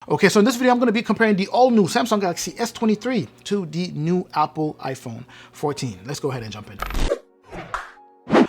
Okay, so in this video, I'm going to be comparing the all-new Samsung Galaxy S23 to the new Apple iPhone 14. Let's go ahead and jump in.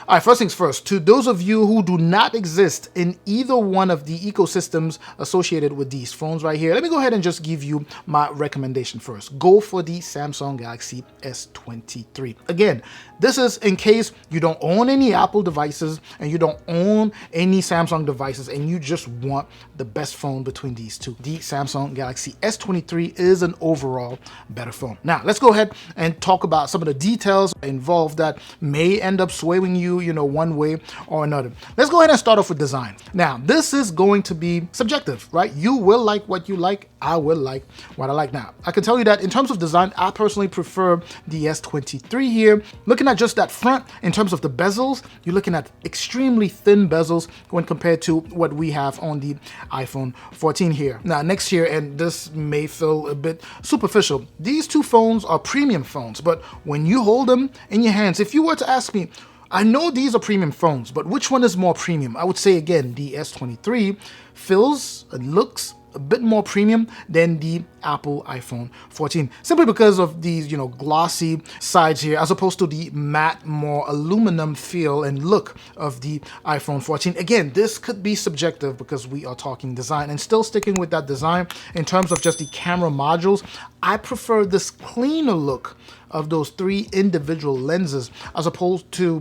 All right, first things first, to those of you who do not exist in either one of the ecosystems associated with these phones right here, let me go ahead and just give you my recommendation first. Go for the Samsung Galaxy S23. Again, this is in case you don't own any Apple devices and you don't own any Samsung devices and you just want the best phone between these two. The Samsung Galaxy S23 is an overall better phone. Now, let's go ahead and talk about some of the details involved that may end up swaying you one way or another. Let's go ahead and start off with design. Now, this is going to be subjective, right? You will like what you like. I will like what I like. Now, I can tell you that in terms of design, I personally prefer the S23 here. Looking at just that front, in terms of the bezels, you're looking at extremely thin bezels when compared to what we have on the iPhone 14 here. Now, next year, and this may feel a bit superficial, these two phones are premium phones, but when you hold them in your hands, if you were to ask me, I know these are premium phones, but which one is more premium? I would say, again, the S23 feels and looks a bit more premium than the Apple iPhone 14, simply because of these, glossy sides here, as opposed to the matte, more aluminum feel and look of the iPhone 14. Again, this could be subjective because we are talking design, and still sticking with that design in terms of just the camera modules, I prefer this cleaner look of those three individual lenses as opposed to,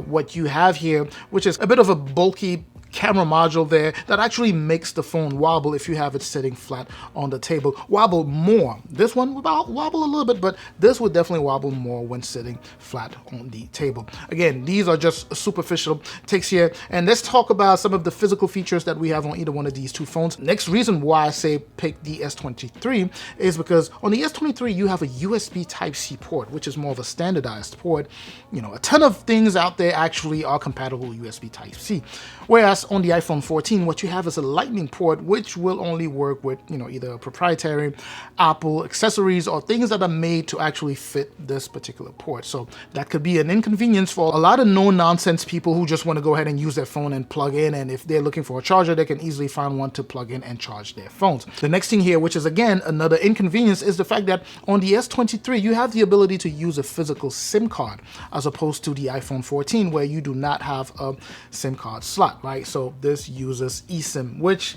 what you have here, which is a bit of a bulky camera module there that actually makes the phone wobble if you have it sitting flat on the table. Wobble more. This one would wobble a little bit, but this would definitely wobble more when sitting flat on the table. Again, these are just superficial takes here, and let's talk about some of the physical features that we have on either one of these two phones. Next reason why I say pick the S23 is because on the S23 you have a USB Type-C port, which is more of a standardized port. A ton of things out there actually are compatible with USB Type-C, whereas on the iPhone 14, what you have is a Lightning port, which will only work with, either proprietary Apple accessories or things that are made to actually fit this particular port. So that could be an inconvenience for a lot of no-nonsense people who just want to go ahead and use their phone and plug in. And if they're looking for a charger, they can easily find one to plug in and charge their phones. The next thing here, which is again another inconvenience, is the fact that on the S23, you have the ability to use a physical SIM card as opposed to the iPhone 14, where you do not have a SIM card slot, right? So this uses eSIM, which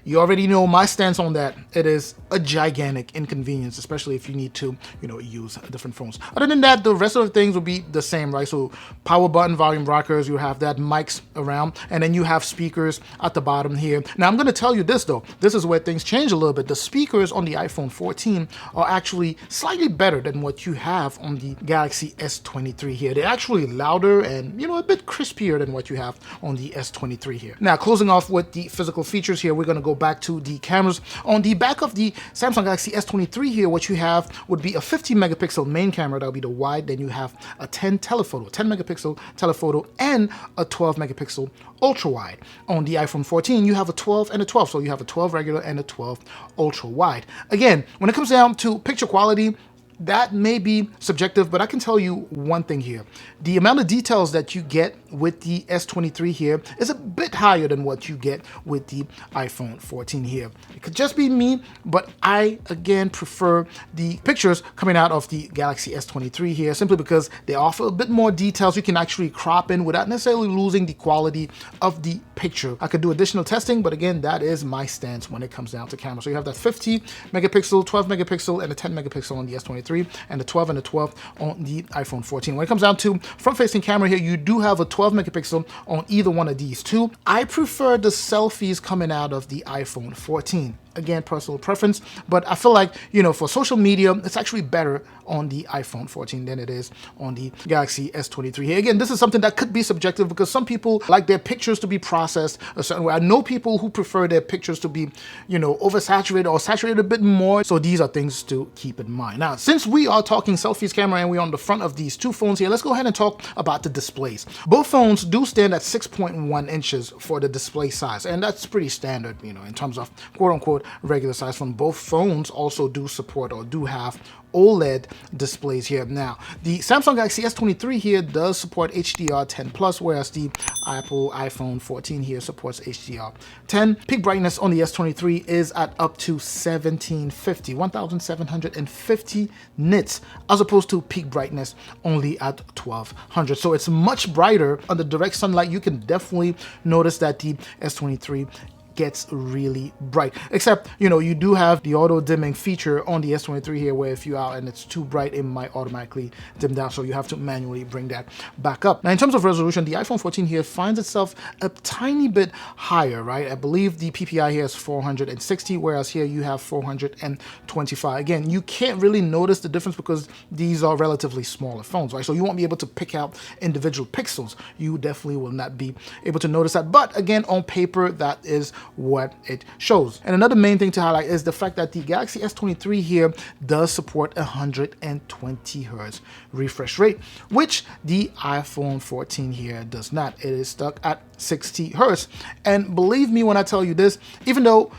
you already know my stance on that. It is a gigantic inconvenience, especially if you need to, use different phones. Other than that, the rest of the things will be the same, right? So power button, volume rockers, you have that, mics around, and then you have speakers at the bottom here. Now, I'm going to tell you this, though. This is where things change a little bit. The speakers on the iPhone 14 are actually slightly better than what you have on the Galaxy S23 here. They're actually louder and, a bit crispier than what you have on the S23 here. Now, closing off with the physical features here, we're going to go back to the cameras. On the back of the Samsung Galaxy S23 here, what you have would be a 50 megapixel main camera. That would be the wide. Then you have a 10 megapixel telephoto, and a 12 megapixel ultra wide. On the iPhone 14, you have a 12 and a 12. So you have a 12 regular and a 12 ultra wide. Again, when it comes down to picture quality, that may be subjective, but I can tell you one thing here. The amount of details that you get with the S23 here is a bit higher than what you get with the iPhone 14 here. It could just be me, but I, again, prefer the pictures coming out of the Galaxy S23 here, simply because they offer a bit more details you can actually crop in without necessarily losing the quality of the picture. I could do additional testing, but again, that is my stance when it comes down to camera. So you have that 50 megapixel, 12 megapixel, and a 10 megapixel on the S23. And the 12 and the 12 on the iPhone 14. When it comes down to front-facing camera here, you do have a 12 megapixel on either one of these two. I prefer the selfies coming out of the iPhone 14. Again, personal preference, but I feel like, for social media, it's actually better on the iPhone 14 than it is on the Galaxy S23 here. Again, this is something that could be subjective because some people like their pictures to be processed a certain way. I know people who prefer their pictures to be, oversaturated or saturated a bit more. So these are things to keep in mind. Now, since we are talking selfies camera and we're on the front of these two phones here, let's go ahead and talk about the displays. Both phones do stand at 6.1 inches for the display size, and that's pretty standard, in terms of quote-unquote regular size phone. Both phones also do support or do have OLED displays here. Now, the Samsung Galaxy S23 here does support HDR10+, whereas the Apple iPhone 14 here supports HDR10. Peak brightness on the S23 is at up to 1750 nits, as opposed to peak brightness only at 1200. So it's much brighter. Under direct sunlight, you can definitely notice that the S23 gets really bright, except you do have the auto dimming feature on the S23 here, where if you're out and it's too bright, it might automatically dim down, so you have to manually bring that back up. Now, in terms of resolution, the iPhone 14 here finds itself a tiny bit higher, right? I believe the PPI here is 460, whereas here you have 425. Again, you can't really notice the difference because these are relatively smaller phones, right? So you won't be able to pick out individual pixels. You definitely will not be able to notice that, but again, on paper, that is what it shows. And another main thing to highlight is the fact that the Galaxy S23 here does support 120 Hz refresh rate, which the iPhone 14 here does not. It is stuck at 60 Hz. And believe me when I tell you this, even though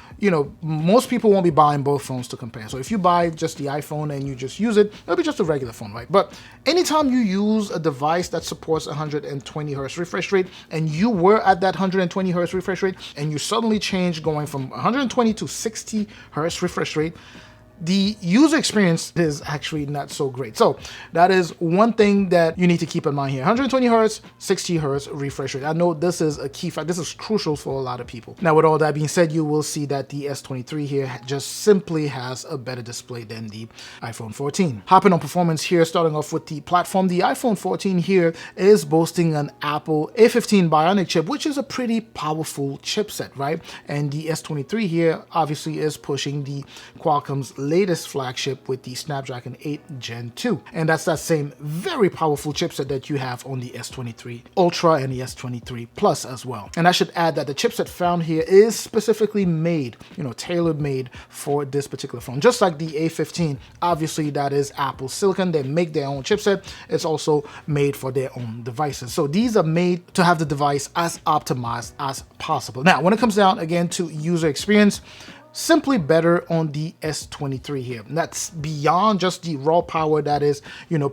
most people won't be buying both phones to compare. So if you buy just the iPhone and you just use it, it'll be just a regular phone, right? But anytime you use a device that supports 120 Hz refresh rate, and you were at that 120 Hz refresh rate, and you suddenly change going from 120 to 60 Hz refresh rate, the user experience is actually not so great. So that is one thing that you need to keep in mind here. 120 Hz, 60 Hz refresh rate. I know this is a key fact. This is crucial for a lot of people. Now, with all that being said, you will see that the S23 here just simply has a better display than the iPhone 14. Hopping on performance here, starting off with the platform, the iPhone 14 here is boasting an Apple A15 Bionic chip, which is a pretty powerful chipset, right? And the S23 here obviously is pushing the Qualcomm's latest flagship with the Snapdragon 8 Gen 2. And that's that same very powerful chipset that you have on the S23 Ultra and the S23 Plus as well. And I should add that the chipset found here is specifically made, tailor-made for this particular phone. Just like the A15, obviously that is Apple Silicon. They make their own chipset. It's also made for their own devices. So these are made to have the device as optimized as possible. Now, when it comes down again to user experience, simply better on the S23 here. And that's beyond just the raw power that is,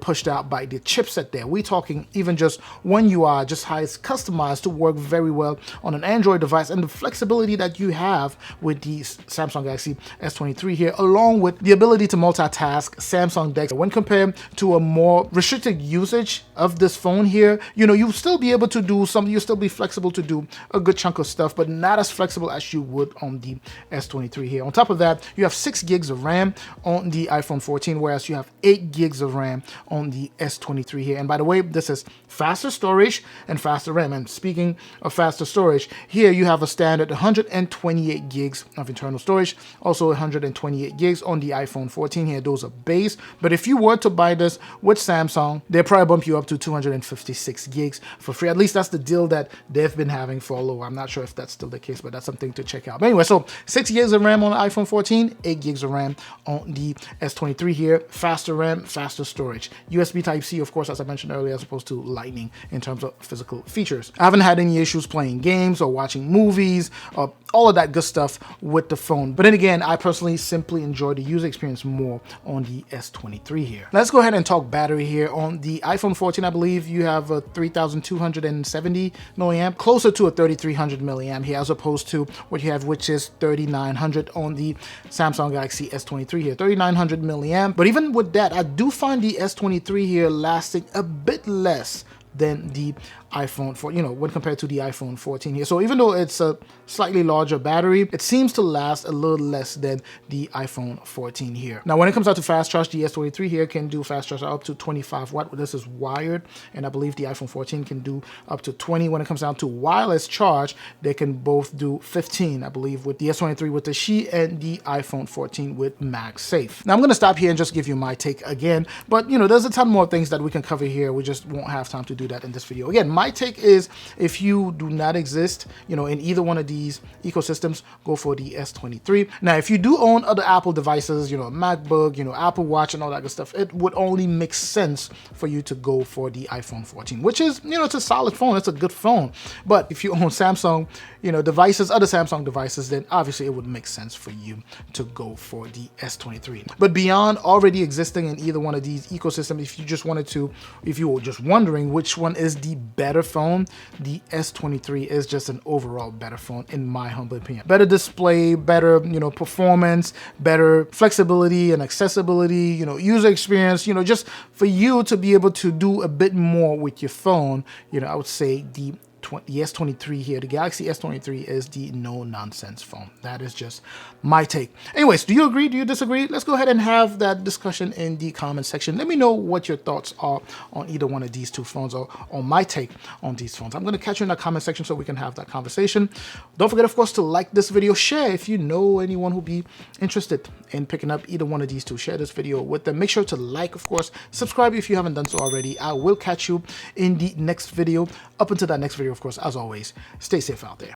pushed out by the chipset there. We're talking even just one UI, just how it's customized to work very well on an Android device, and the flexibility that you have with the Samsung Galaxy S23 here, along with the ability to multitask Samsung Dex. When compared to a more restricted usage of this phone here, you'll still be able to do something, you'll still be flexible to do a good chunk of stuff, but not as flexible as you would on the S23 here. On top of that, you have 6 gigs of RAM on the iPhone 14, whereas you have 8 gigs of RAM on the S23 here. And by the way, this is faster storage and faster RAM. And speaking of faster storage, here you have a standard 128 gigs of internal storage, also 128 gigs on the iPhone 14 here. Those are base. But if you were to buy this with Samsung, they'll probably bump you up to 256 gigs for free. At least that's the deal that they've been having for a little. I'm not sure if that's still the case, but that's something to check out. But anyway, so 6 gigs of RAM on the iPhone 14, 8 gigs of RAM on the S23 here. Faster RAM, faster storage. USB Type-C, of course, as I mentioned earlier, as opposed to Lightning in terms of physical features. I haven't had any issues playing games or watching movies or all of that good stuff with the phone. But then again, I personally simply enjoy the user experience more on the S23 here. Let's go ahead and talk battery here. On the iPhone 14, I believe you have a 3,270 milliamp, closer to a 3,300 milliamp here, as opposed to what you have, which is 3,900 on the Samsung Galaxy S23 here, 3,900 milliamp. But even with that, I do find the S23 here lasting a bit less than the iPhone 4, when compared to the iPhone 14 here. So even though it's a slightly larger battery, it seems to last a little less than the iPhone 14 here. Now, when it comes out to fast charge, the S23 here can do fast charge up to 25 watt. This is wired, and I believe the iPhone 14 can do up to 20. When it comes down to wireless charge, they can both do 15, I believe, with the S23 with the Qi and the iPhone 14 with MagSafe. Now, I'm going to stop here and just give you my take again, but there's a ton more things that we can cover here. We just won't have time to do that in this video. Again, my take is if you do not exist, you know, in either one of these ecosystems, go for the S23. Now, if you do own other Apple devices, you know, MacBook, you know, Apple Watch and all that good stuff, it would only make sense for you to go for the iPhone 14, which is, you know, it's a solid phone. It's a good phone. But if you own Samsung, you know, devices, other Samsung devices, then obviously it would make sense for you to go for the S23. But beyond already existing in either one of these ecosystems, if you just wanted to, if you were just wondering which one is the better phone, the S23 is just an overall better phone in my humble opinion. Better display, better, you know, performance, better flexibility and accessibility, you know, user experience, you know, just for you to be able to do a bit more with your phone, you know, I would say the S23 here, the Galaxy S23 is the no-nonsense phone. That is just my take. Anyways, do you agree? Do you disagree? Let's go ahead and have that discussion in the comment section. Let me know what your thoughts are on either one of these two phones or on my take on these phones. I'm going to catch you in the comment section so we can have that conversation. Don't forget, of course, to like this video. Share if you know anyone who'll be interested in picking up either one of these two. Share this video with them. Make sure to like, of course. Subscribe if you haven't done so already. I will catch you in the next video. Up until that next video, of course, as always, stay safe out there.